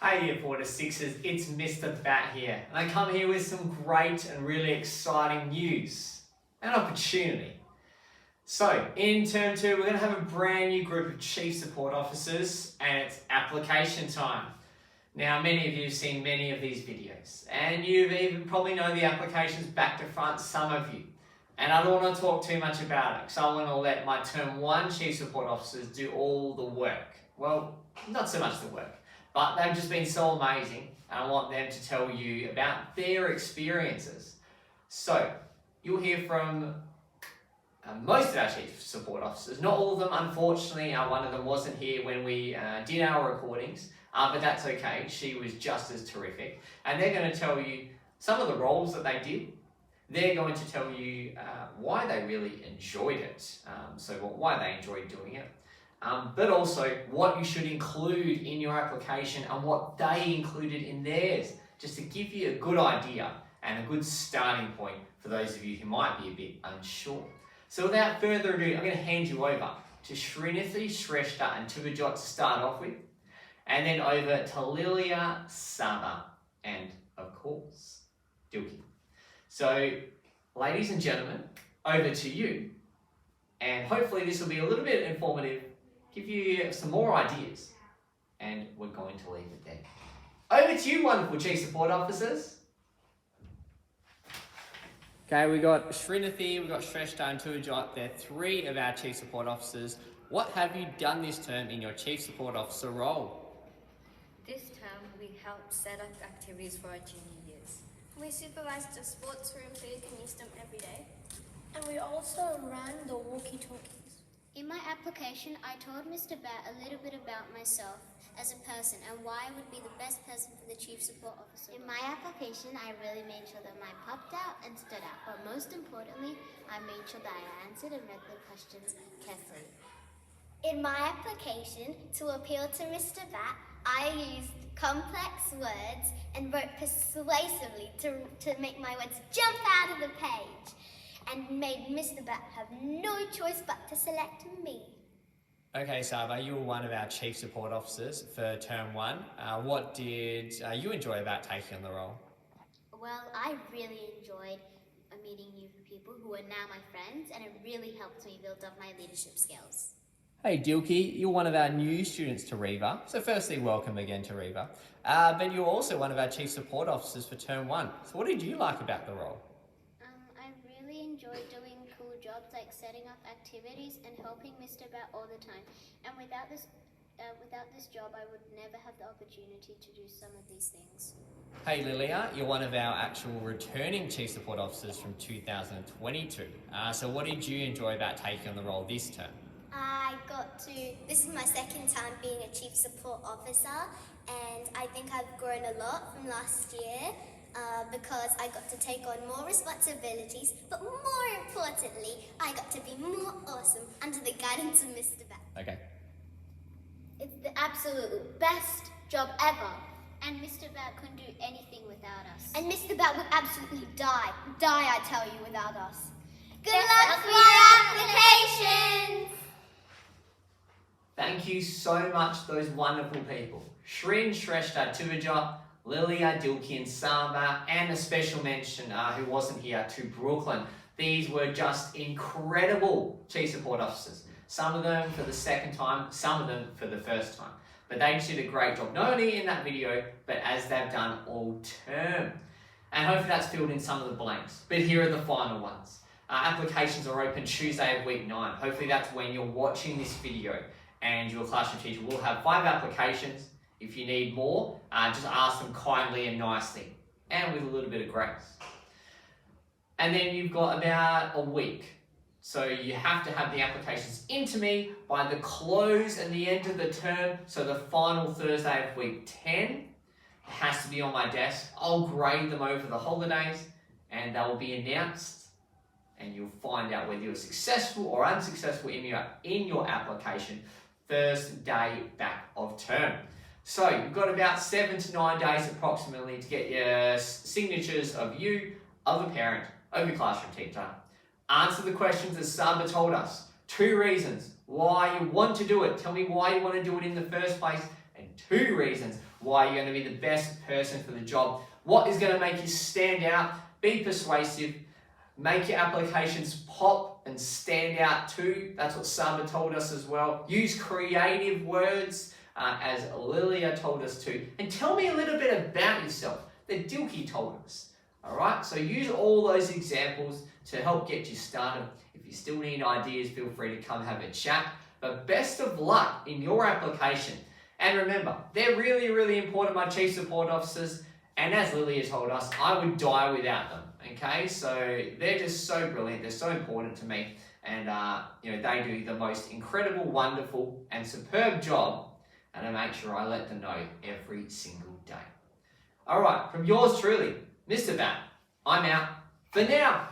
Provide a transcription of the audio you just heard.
Hey Year 4 to 6s, it's Mr. Batt here, and I come here with some great and really exciting news and opportunity. So, in Term 2, we're going to have a brand new group of Chief Support Officers, and it's application time. Now, many of you have seen many of these videos, and you've even probably know the applications back to front, some of you. And I don't want to talk too much about it, because I want to let my Term 1 Chief Support Officers do all the work. Well, not so much the work. But they've just been so amazing, and I want them to tell you about their experiences. So, you'll hear from most of our Chief Support Officers. Not all of them, unfortunately. One of them wasn't here when we did our recordings, but that's okay. She was just as terrific. And they're going to tell you some of the roles that they did. They're going to tell you why they really enjoyed it, why they enjoyed doing it. But also what you should include in your application and what they included in theirs, just to give you a good idea and a good starting point for those of you who might be a bit unsure. So without further ado, I'm going to hand you over to Srinathi, Shrestha and Tuvajot to start off with, and then over to Lilia, Saba, and of course, Dilki. So, ladies and gentlemen, over to you, and hopefully this will be a little bit informative, give you some more ideas, and we're going to leave it there. Over to you, wonderful Chief Support Officers. Okay, we got Srinathi, we got Shrestha and Tuvajot. They're three of our Chief Support Officers. What have you done this term in your Chief Support Officer role? This term, we helped set up activities for our junior years. We supervised the sports room so you can use them every day. And we also ran the walkie-talkies. In my application, I told Mr. Batt a little bit about myself as a person and why I would be the best person for the Chief Support Officer. In my application, I really made sure that mine popped out and stood out, but most importantly, I made sure that I answered and read the questions carefully. In my application, to appeal to Mr. Batt, I used complex words and wrote persuasively to make my words jump out of the page, and made Mr. Batt have no choice but to select me. Okay, Saba, you were one of our Chief Support Officers for Term 1. What did you enjoy about taking on the role? Well, I really enjoyed meeting new people who are now my friends, and it really helped me build up my leadership skills. Hey Dilki, you're one of our new students to Riva. So firstly, welcome again to Riva. But you're also one of our Chief Support Officers for Term 1. So what did you like about the role? I really enjoyed doing cool jobs like setting up activities and helping Mr. Batt all the time. And without this job, I would never have the opportunity to do some of these things. Hey Lilia, you're one of our actual returning Chief Support Officers from 2022. So what did you enjoy about taking on the role this term? This is my second time being a Chief Support Officer, and I think I've grown a lot from last year because I got to take on more responsibilities, but more importantly, I got to be more awesome under the guidance of Mr. Batt. Okay. It's the absolute best job ever. And Mr. Batt couldn't do anything without us. And Mr. Batt would absolutely die, I tell you, without us. Good luck for your applications! Thank you so much, those wonderful people. Shrin, Shrestha, Tuvajot, Lilia, Dilki and Saba, and a special mention who wasn't here, to Brooklyn. These were just incredible Chief Support Officers. Some of them for the second time, some of them for the first time. But they did a great job, not only in that video, but as they've done all term. And hopefully that's filled in some of the blanks. But here are the final ones. Applications are open Tuesday of week 9. Hopefully that's when you're watching this video, and your classroom teacher will have 5 applications. If you need more, just ask them kindly and nicely, and with a little bit of grace. And then you've got about a week. So you have to have the applications into me by the close and the end of the term. So the final Thursday of week 10, it has to be on my desk. I'll grade them over the holidays, and they will be announced, and you'll find out whether you're successful or unsuccessful in your application first day back of term. So you've got about 7 to 9 days approximately to get your signatures of you, of a parent, of your classroom teacher. Answer the questions as Saba told us. 2 reasons why you want to do it. Tell me why you want to do it in the first place, and 2 reasons why you're going to be the best person for the job. What is going to make you stand out, be persuasive, make your applications pop and stand out too. That's what Saba told us as well. Use creative words, as Lilia told us to. And tell me a little bit about yourself that Dilky told us. All right, so use all those examples to help get you started. If you still need ideas, feel free to come have a chat. But best of luck in your application. And remember, they're really, really important, my Chief Support Officers. And as Lilia told us, I would die without them. Okay, so they're just so brilliant. They're so important to me. And, they do the most incredible, wonderful, and superb job. And I make sure I let them know every single day. All right, from yours truly, Mr. Batt, I'm out for now.